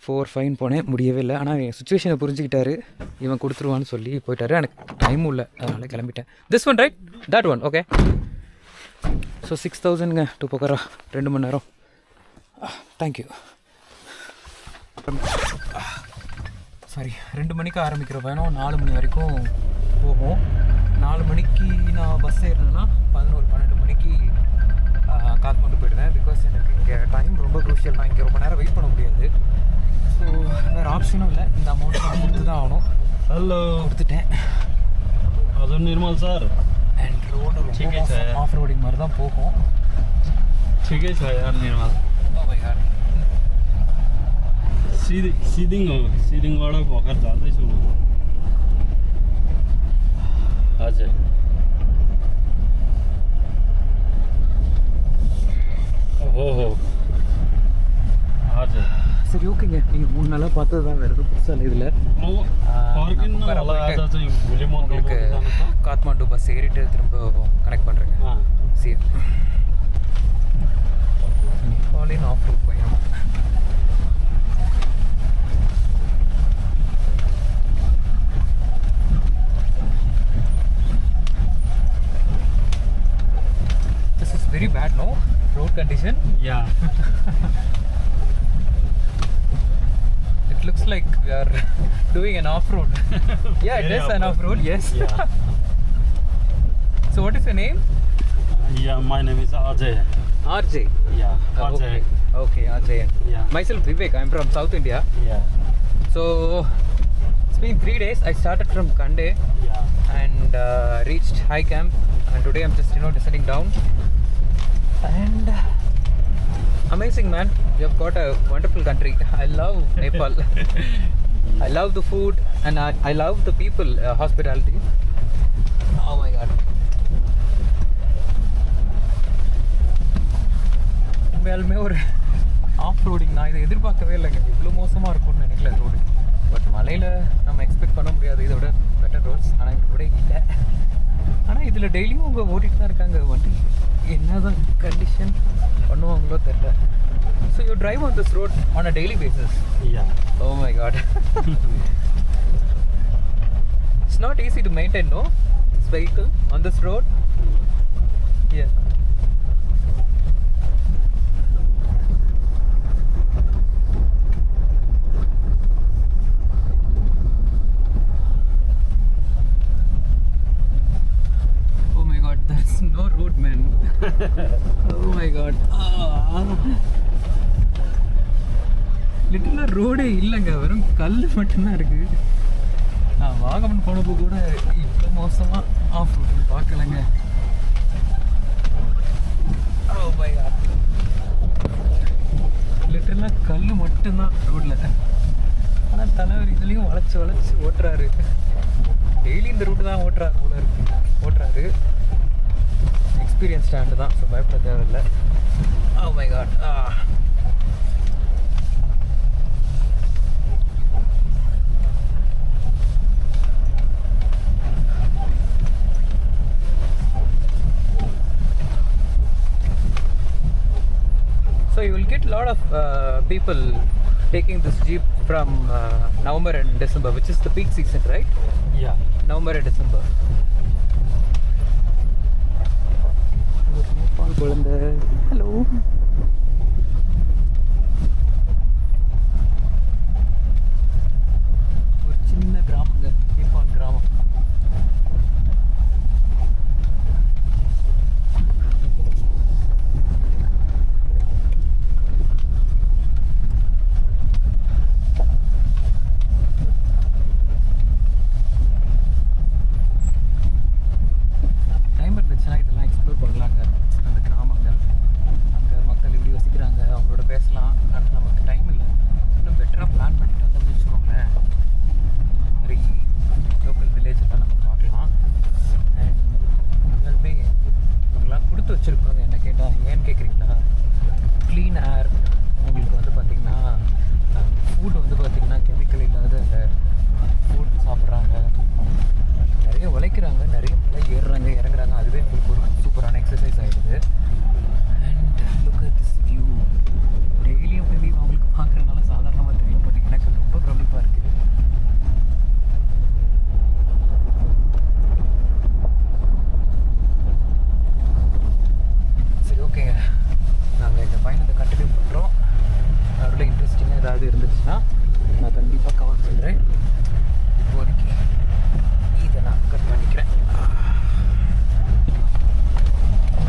4-5 போனேன், முடியவே இல்லை. ஆனால் என் சுச்சுவேஷனை புரிஞ்சுக்கிட்டாரு, இவன் கொடுத்துருவான்னு சொல்லி போயிட்டாரு. எனக்கு டைமும் இல்லை, அதனால் கிளம்பிட்டேன். This one right, that one okay. So 6,000ங்க டு போக்கரா, 2 மணி நேரம். தேங்க்யூ. சாரி, 2 மணிக்கு ஆரம்பிக்கிற பயணம் 4 மணி வரைக்கும் போகும். 4 மணிக்கு நான் பஸ் ஏறினேன்னா 11-12 மணிக்கு காத்மாண்டு போயிடுவேன். பிகாஸ் எனக்கு இங்கே டைம் ரொம்ப க்ரூஷியல், நான் இங்கே ரொம்ப நேரம் வெயிட் பண்ண முடியாது. ஸோ வேறு ஆப்ஷனும் இல்லை, இந்த அமௌண்ட் நான் கொடுத்து தான் ஆகணும். ஹலோ, கொடுத்துட்டேன். அது நிர்மல் சார். அண்ட் ரோடு ரொம்ப ஆஃப் ரோடிங் மாதிரி தான் போகும். ठीक है यार निर्मल. ओ यार सीडिंग वाला भोकर जाँदैछ म. हजुर ஓஹோ हजुर. சரி ஓகேங்க, நீங்கள் 3 நாளாக பார்த்தது தான், வேறு எதுவும் புதுசாக இல்லை இதில். உங்களுக்கு காத்மாண்டு பஸ் ஏறிட்டு திரும்ப கனெக்ட் பண்ணுறேங்க. சரி, நேபாளின் ஆஃப் ரோட் பயணம். This is very bad, no? Road condition? Yeah. It looks like we are doing an off-road. Yeah, it is an off-road, yes. Yeah. So what is your name? Yeah, my name is Ajay. RJ? Yeah, Ajay. Okay, Ajay. Yeah. Myself Vivek, I'm from South India. Yeah. So it's been 3 days. I started from Kande. Yeah. And reached High Camp, and today I'm just descending down. And amazing, man, you have got a wonderful country. I love Nepal. I love the food and I love the people, hospitality. Oh my god. உண்மையாலுமே ஒரு of roading நான் இதை எதிர்பார்க்கவே இல்லைங்க. இவ்வளோ மோசமாக இருக்கும்னு நினைக்கல ரோடு. பட் மலையில் நம்ம எக்ஸ்பெக்ட் பண்ண முடியாது இதோட பெட்டர் ரோட்ஸ். ஆனால் இதோட இல்லை. ஆனால் இதில் டெய்லியும் அவங்க ஓட்டிகிட்டு தான் இருக்காங்க வண்டி. என்ன தான் கண்டிஷன் பண்ணுவாங்களோ தெரியல. So you drive on this road on a daily basis? Yeah. Oh my god. It's not easy to maintain, no? This vehicle on this road? Yeah. Oh my god, there's no road, man. Oh my god. லிட்டலாக ரோடே இல்லைங்க, வெறும் கல் மட்டும்தான் இருக்குது. நான் வாகமன் போனப்போ கூட இவ்வளோ மோசமாக ஆஃப் ரோடு பார்க்கலைங்க. லிட்டலாக கல் மட்டும்தான் ரோட்டில். ஆனால் தலைவர் இதுலேயும் வளைச்சி வளைச்சி ஓட்டுறாரு. டெய்லி இந்த ரூட்டு தான் ஓட்டுறாரு. எக்ஸ்பீரியன்ஸ் ஸ்டாண்டு தான், ஸோ பயப்பட தேவையில்லை. Oh my god. So you will get a lot of people taking this jeep from November and December, which is the peak season, right? Yeah. November and December. Nepal குழந்தை. Hello. ஒரு சின்ன கிராமங்க, நேபாள் கிராமம். வச்சுருப்பாங்க. என்ன கேட்டால் ஏன்னு கேட்குறீங்களா, க்ளீன் ஏர். உங்களுக்கு வந்து பார்த்திங்கன்னா ஃபுட் வந்து பார்த்திங்கன்னா கெமிக்கல் இல்லாத ஃபுட் சாப்பிட்றாங்க. நிறைய உழைக்கிறாங்க, நிறைய மலை ஏறுறாங்க இறங்குறாங்க. அதுவே உங்களுக்கு ஒரு சூப்பரான எக்ஸசைஸ் ஆகிடுது. And look at this view. டெய்லியும் மேபி அவங்களுக்கு பார்க்குறதுனால சாதாரணமாக தெரியும், பட் எனக்கு ரொம்ப பிரமிப்பாக இருக்குது. ஓகேங்க, நாங்கள் இந்த பயணத்தை கண்டினியூ பண்ணுறோம். அதில் இன்ட்ரெஸ்டிங்காக ஏதாவது இருந்துச்சுன்னா நான் கண்டிப்பாக கவர் பண்ணுறேன். இப்போதைக்கு இதை நான் கட் பண்ணிக்கிறேன்.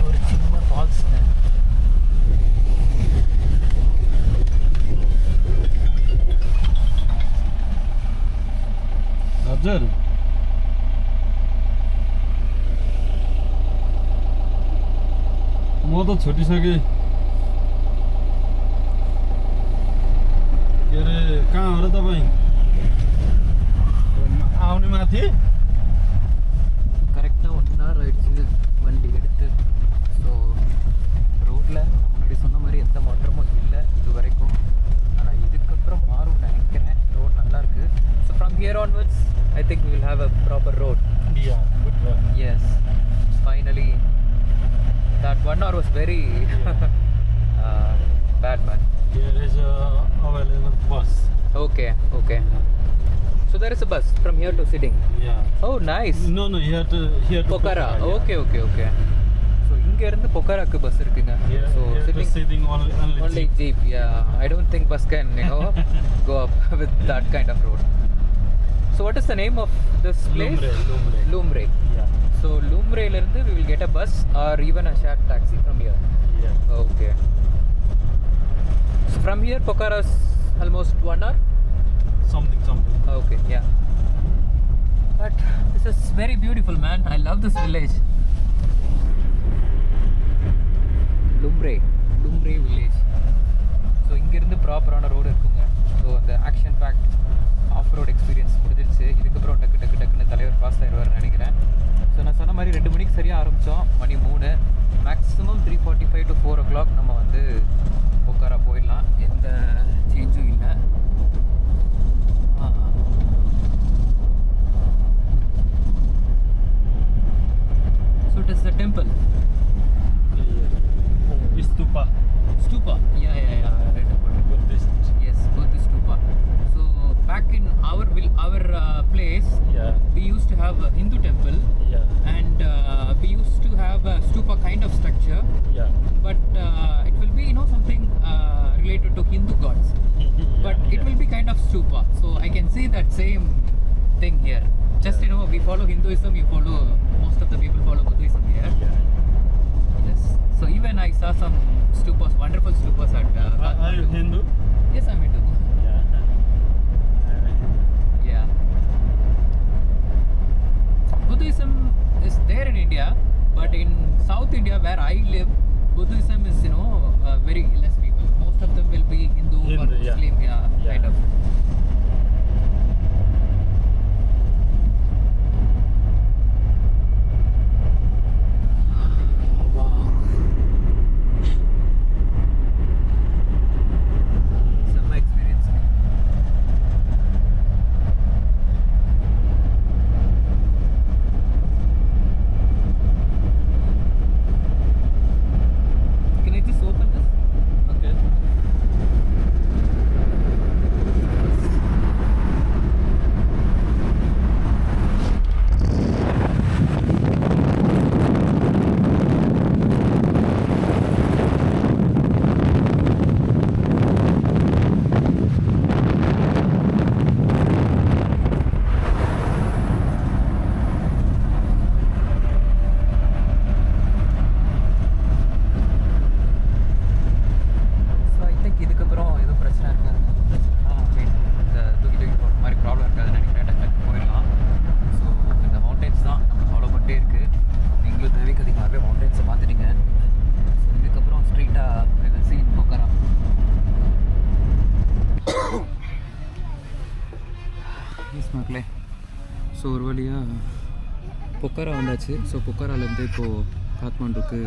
ஒரு சின்ன ஃபால்ஸுங்க. அப்சர் म त छुटिसकेँ। के अरे कहाँ हो र तपाईँ? आउने माथि கரெக்டாக 1 hour ஆகிடுச்சுங்க வண்டி எடுத்து. ஸோ ரோட்டில் நான் முன்னாடி சொன்ன மாதிரி எந்த மாற்றமும் இல்லை இது வரைக்கும். ஆனால் இதுக்கப்புறம் மாறும்னு நினைக்கிறேன். ரோட் நல்லாயிருக்கு. So from here onwards I think we will have a proper road. Yeah, good luck. Yes, finally. That 1 hour was very bad, man. Here is a available bus. Okay. So there is a bus from here to Siding. Yeah. Oh, nice. No, here to Pokhara. yeah. Okay. So இங்க இருந்து பொக்காராக்கு bus இருக்குங்க. Yeah, So here to Siding only jeep. Yeah, I don't think bus can, go up with that kind of road. So what is the name of this place? Lumre. Yeah. So Lumre இருந்து we will get a bus or even a shared taxi from here. Yeah. Okay. So from here Pokhara is almost 1 hour? Something. Okay, yeah. But this is very beautiful, man. I love this village. Lumre village. So இங்க இருந்து ப்ராப்பரான road இருக்குங்க. So அந்த action packed of maximum 3:45 to 4 o'clock நம்ம வந்து பொக்காரா போயிடலாம். எந்த சேஞ்சும் இல்லை. So it is the temple. Stupa. Stupa. Yeah. I read about it. Buddhist. Yes, Buddhist stupa. So back in our place, Yeah. we used to have a Hindu temple, Yeah. and we used to have a stupa kind of structure, Yeah. but it will be something related to Hindu gods, but it will be kind of stupa. So I can see that same thing here. Just we follow Hinduism, you follow, most of the people follow Buddhism here. Yeah. Yes. So even I saw some stupas, wonderful stupas at Are you Kathmandu. Hindu? Yes, I'm Hindu. Yeah. I'm a Hindu. Yeah. Buddhism is there in India, but in South India where I live, Buddhism is very less people. Most of them will be Hindu or Hindu, yeah. Muslim, yeah, Yeah. kind of. Some experience. Can I just open this? Okay. So I think இதுக்கப்புறம் எதுவும் பிரச்சனை இருக்காது. பிரச்சனைனா இந்த தூக்கி போகிற மாதிரி problem இருக்காதுன்னு நினைக்கிறேன். டக்குனு போயிடலாம். ஸோ இந்த மவுண்டன்ஸ் தான் நம்ம ஃபாலோ பண்ணிட்டே இருக்குது. நீங்களும் தேவைக்கு அதிகமாகவே மவுண்டன்ஸை பார்த்துட்டீங்க. ஸோ இதுக்கப்புறம் ஸ்ட்ரெயிட்டாக சி பொக்காரா. எஸ் மக்களே, ஸோ ஒரு வழியாக பொக்காரா வந்தாச்சு. ஸோ பொக்காராலேருந்து இப்போது காத்மாண்டுக்கு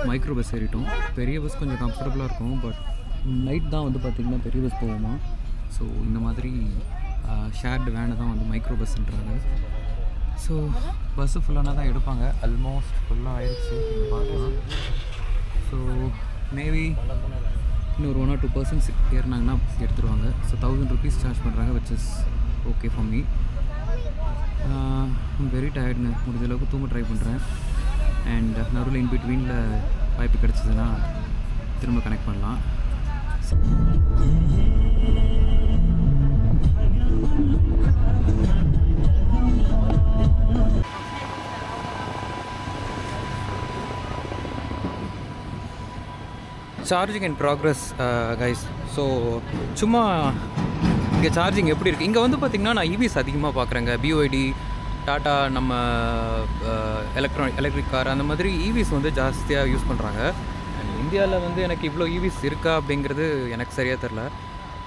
மைக்ரோ பஸ் ஏறிட்டோம். பெரிய பஸ் கொஞ்சம் கம்ஃபர்டபுளாக இருக்கும், பட் நைட் தான் வந்து பார்த்திங்கன்னா பெரிய பஸ் போவோமா. ஸோ இந்த மாதிரி ஷேர்டு வேனை தான் வந்து மைக்ரோ பஸ்ன்றாங்க. ஸோ பஸ்ஸு ஃபுல்லானா தான் எடுப்பாங்க. ஆல்மோஸ்ட் ஃபுல்லாக ஆயிடுச்சு பார்க்கலாம். ஸோ மேபி இன்னொரு 1 or 2 persons ஏறினாங்கன்னா எடுத்துருவாங்க. ஸோ 1000 rupees சார்ஜ் பண்ணுறாங்க, which is okay for me. Very டயர்டுங்க. முடிஞ்ச அளவுக்கு தூங்க ட்ரை பண்ணுறேன். அண்ட் நடுவில் இன்பிட்வீனில் வாய்ப்பு கிடச்சிதுன்னா திரும்ப கனெக்ட் பண்ணலாம். Charging in progress guys. So சும்மா இங்கே சார்ஜிங் எப்படி இருக்குது இங்கே வந்து பார்த்திங்கன்னா நான் ஈவிஸ் அதிகமாக பார்க்குறேங்க. பிஓஐடி, டாட்டா, நம்ம எலக்ட்ரிக் கார், அந்த மாதிரி ஈவிஸ் வந்து ஜாஸ்தியாக யூஸ் பண்ணுறாங்க. அண்ட் இந்தியாவில் வந்து எனக்கு இவ்வளோ ஈவிஸ் இருக்கா அப்படிங்கிறது எனக்கு சரியாக தெரில.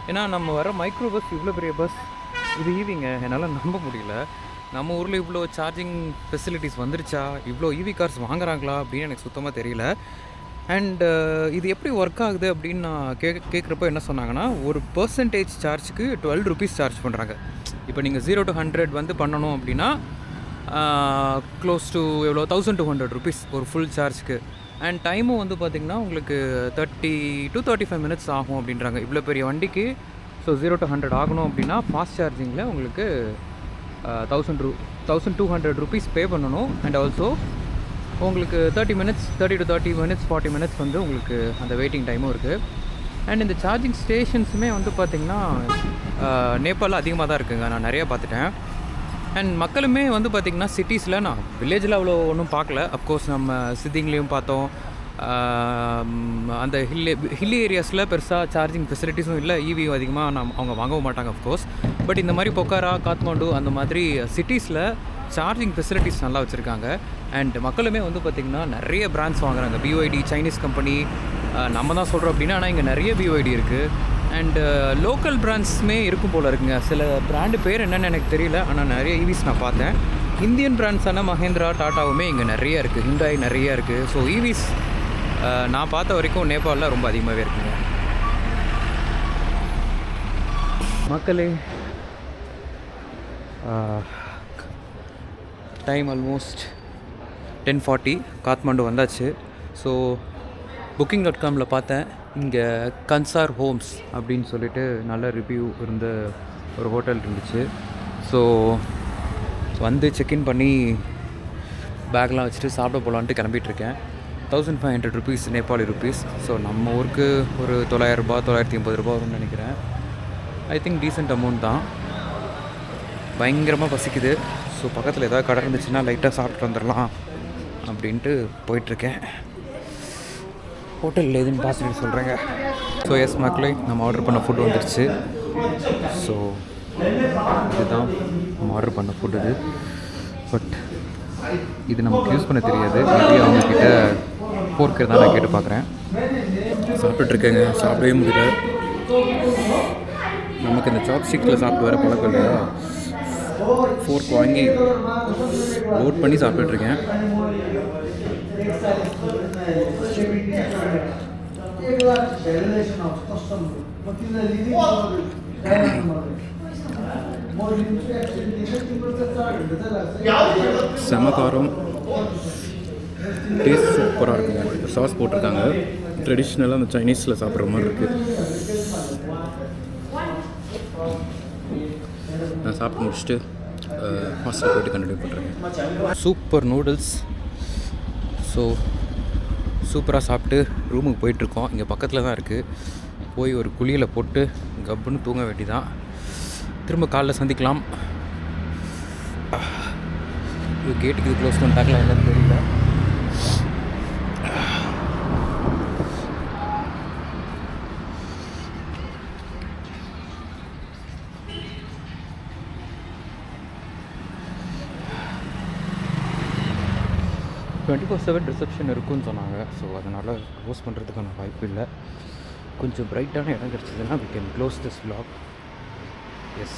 ஏன்னா நம்ம வர மைக்ரோ பஸ் இவ்வளோ பெரிய பஸ், இது ஈவிங்க என்னால் நம்ப முடியல. நம்ம ஊரில் இவ்வளோ சார்ஜிங் ஃபெசிலிட்டிஸ் வந்துருச்சா, இவ்வளோ ஈவி கார்ஸ் வாங்குறாங்களா அப்படின்னு எனக்கு சுத்தமாக தெரியல. அண்டு இது எப்படி ஒர்க் ஆகுது அப்படின்னு நான் கேட்குறப்போ என்ன சொன்னாங்கன்னா, ஒரு பர்சன்டேஜ் சார்ஜுக்கு 12 rupees சார்ஜ் பண்ணுறாங்க. இப்போ நீங்கள் 0 to 100 வந்து பண்ணணும் அப்படின்னா க்ளோஸ் டு எவ்வளோ 1200 rupees ஒரு ஃபுல் சார்ஜுக்கு. அண்ட் டைமும் வந்து பார்த்திங்கன்னா உங்களுக்கு 30 to 35 minutes ஆகும் அப்படின்றாங்க இவ்வளோ பெரிய வண்டிக்கு. ஸோ 0 to 100 ஆகணும் அப்படின்னா ஃபாஸ்ட் சார்ஜிங்கில் உங்களுக்கு 1200 rupees பே பண்ணணும். அண்ட் ஆல்சோ உங்களுக்கு 30 to 30 minutes 40 minutes வந்து உங்களுக்கு அந்த வெயிட்டிங் டைமும் இருக்குது. அண்ட் இந்த சார்ஜிங் ஸ்டேஷன்ஸுமே வந்து பார்த்திங்கன்னா நேபாளில் அதிகமாக தான் இருக்குங்க. நான் நிறையா பார்த்துட்டேன். அண்ட் மக்களுமே வந்து பார்த்திங்கன்னா சிட்டிஸில், நான் வில்லேஜில் அவ்வளோ ஒன்றும் பார்க்கல. அஃப்கோர்ஸ் நம்ம சித்திங்லேயும் பார்த்தோம். அந்த ஹில்லி ஏரியாஸில் பெருசாக சார்ஜிங் ஃபெசிலிட்டிஸும் இல்லை, ஈவியும் அதிகமாக அவங்க வாங்கவும் மாட்டாங்க அஃப்கோர்ஸ். பட் இந்த மாதிரி பொக்காரா, காத்மாண்டு அந்த மாதிரி சிட்டிஸில் சார்ஜிங் ஃபெசிலிட்டிஸ் நல்லா வச்சுருக்காங்க. அண்ட் மக்களுமே வந்து பார்த்திங்கன்னா நிறைய பிராண்ட்ஸ் வாங்குறாங்க. பிஓஐடி, சைனீஸ் கம்பெனி நம்ம தான் சொல்கிறோம் அப்படின்னா, ஆனால் இங்கே நிறைய பிஓஐடி இருக்குது. அண்டு லோக்கல் பிராண்ட்ஸுமே இருக்கும் போல் இருக்குங்க. சில பிராண்டு பேர் என்னென்னு எனக்கு தெரியல, ஆனால் நிறைய ஈவிஸ் நான் பார்த்தேன். இந்தியன் பிராண்ட்ஸான மஹேந்திரா டாட்டாவுமே இங்கே நிறைய இருக்குது, ஹிண்டாய் நிறைய இருக்குது. ஸோ ஈவிஸ் நான் பார்த்த வரைக்கும் நேபாளில் ரொம்ப அதிகமாகவே இருக்குங்க. மக்களே, டைம் ஆல்மோஸ்ட் 10:40, காத்மாண்டு வந்தாச்சு. ஸோ Booking.comல பார்த்தேன், இங்கே கன்சார் ஹோம்ஸ் அப்படின்னு சொல்லிட்டு நல்ல ரிவ்யூ இருந்த ஒரு ஹோட்டல் இருந்துச்சு. ஸோ வந்து செக்இன் பண்ணி பேக்லாம் வச்சுட்டு சாப்பிட போகலான்ட்டு கிளம்பிகிட்ருக்கேன். 1500 ருபீஸ் நேபாளி ருபீஸ். ஸோ நம்ம ஊருக்கு ஒரு 900 ரூபா 980 ரூபா வரும்னு நினைக்கிறேன். ஐ திங்க் டீசெண்ட் அமௌண்ட் தான். பயங்கரமாக பசிக்குது. ஸோ பக்கத்தில் ஏதாவது கடை இருந்துச்சுன்னா லைட்டாக சாப்பிட்டு வந்துடலாம் அப்படின்ட்டு போயிட்டுருக்கேன். ஹோட்டலில் எதுன்னு பார்த்துட்டு சொல்கிறேங்க. ஸோ எஸ் மக்களே, நம்ம ஆர்டர் பண்ண ஃபுட் வந்துடுச்சு. ஸோ இதுதான் நம்ம ஆர்டர் பண்ண ஃபுட். இது பட் இது நமக்கு யூஸ் பண்ண தெரியாது. மேபி அவங்கக்கிட்ட ஃபோர்க்கு தான் நான் கேட்டு பார்க்குறேன். சாப்பிட்டுட்ருக்கேங்க, சாப்பிடவே முடியல. நமக்கு இந்த சாப்ஸ்டிக்கில் சாப்பிட்டு வர பழக்கம் இல்லையா, ஃபோர்க் வாங்கி லோட் பண்ணி சாப்பிட்டுட்ருக்கேன். செம காரம், டேஸ்ட் சூப்பராக இருக்குங்க. சாஸ் போட்டிருக்காங்க, ட்ரெடிஷ்னலாக அந்த சைனீஸில் சாப்பிட்ற மாதிரி இருக்குது. நான் சாப்பிட்டு முடிச்சுட்டு ஹாஸ்டல் போய்ட்டு கண்டினியூ பண்ணுறேன். Super noodles. ஸோ சூப்பராக சாப்பிட்டு ரூமுக்கு போயிட்டுருக்கோம். இங்கே பக்கத்தில் தான் இருக்குது. போய் ஒரு குழியில் போட்டு கப்புன்னு தூங்க வேண்டிதான். திரும்ப காலைல சந்திக்கலாம். இது கேட்டுக்கு இது க்ளோஸ் பண்ணிட்டாங்களா என்னன்னு தெரியல. ரிசப்ஷன் இருக்குன்னு சொன்னாங்க. ஸோ அதனால் க்ளோஸ் பண்ணுறதுக்கான வாய்ப்பு இல்லை. கொஞ்சம் பிரைட்டான இடம் கிடச்சிதுன்னா we can close this vlog. Yes,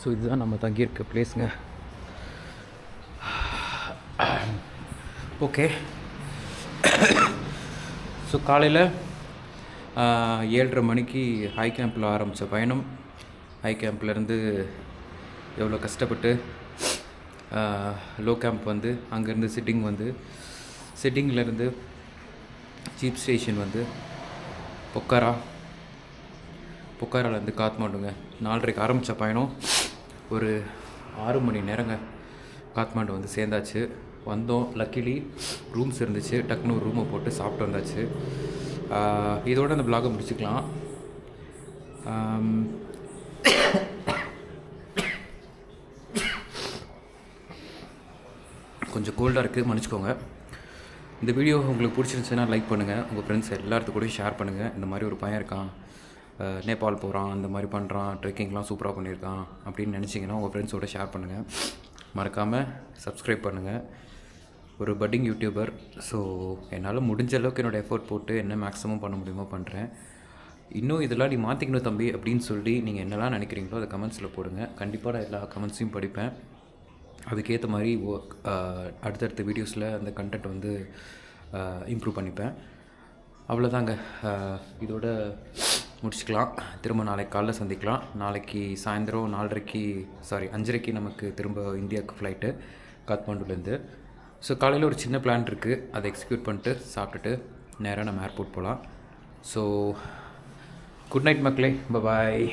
so இதுதான் நம்ம தங்கியிருக்க பிளேஸுங்க. ஓகே, ஸோ காலையில் 7:30 மணிக்கு ஹை கேம்பில் ஆரம்பித்த பயணம். ஹை கேம்ப்லேருந்து எவ்வளோ கஷ்டப்பட்டு லோ கேம்ப் வந்து அங்கேருந்து சிட்டிங் வந்து சிட்டிங்லேருந்து ஜீப் ஸ்டேஷன் வந்து பொக்காராலேருந்து காத்மாண்டுங்க. 4:30க்கு ஆரம்பித்த பயணம் ஒரு 6 மணி நேரங்க காத்மாண்டு வந்து சேர்ந்தாச்சு. வந்தோம், லக்கிலி ரூம்ஸ் இருந்துச்சு, டக்குன்னு ஒரு ரூமை போட்டு சாப்பிட்டு வந்தாச்சு. இதோட அந்த ப்ளாகை முடிச்சுக்கலாம். கொஞ்சம் கோல்டாக இருக்குது, மன்னிச்சிக்கோங்க. இந்த வீடியோ உங்களுக்கு பிடிச்சிருந்துச்சுன்னா லைக் பண்ணுங்கள், உங்கள் ஃப்ரெண்ட்ஸ் எல்லாத்துக்கூடயும் ஷேர் பண்ணுங்கள். இந்த மாதிரி ஒரு பையன் இருக்கான், நேபாள் போகிறான், அந்த மாதிரி பண்ணுறான், ட்ரெக்கிங்லாம் சூப்பராக பண்ணியிருக்கான் அப்படின்னு நினச்சிங்கன்னா உங்கள் ஃப்ரெண்ட்ஸோடு ஷேர் பண்ணுங்கள். மறக்காமல் சப்ஸ்கிரைப் பண்ணுங்கள். ஒரு பட்டிங் யூடியூபர். ஸோ என்னால் முடிஞ்ச அளவுக்கு என்னோடய எஃபோர்ட் போட்டு என்ன மேக்ஸிமம் பண்ண முடியுமோ பண்ணுறேன். இன்னும் இதெல்லாம் நீ மாற்றிக்கணும் தம்பி அப்படின்னு சொல்லி நீங்கள் என்னெல்லாம் நினைக்கிறீங்களோ அதை கமெண்ட்ஸில் போடுங்க. கண்டிப்பாக நான் எல்லா கமெண்ட்ஸையும் படிப்பேன். அதுக்கேற்ற மாதிரி அடுத்தடுத்த வீடியோஸில் அந்த கண்டென்ட் வந்து இம்ப்ரூவ் பண்ணிப்பேன். அவ்வளோதாங்க, இதோட முடிச்சுக்கலாம். திரும்ப நாளைக்கு காலைல சந்திக்கலாம். நாளைக்கு சாயந்தரம் 5:30க்கு நமக்கு திரும்ப இந்தியாவுக்கு ஃப்ளைட்டு காத்மாண்டுலேருந்து. ஸோ காலையில் ஒரு சின்ன பிளான் இருக்குது, அதை எக்ஸிக்யூட் பண்ணிட்டு சாப்பிட்டுட்டு நேராக நம்ம ஏர்போர்ட் போகலாம். ஸோ குட் நைட் மக்களே, பாய்.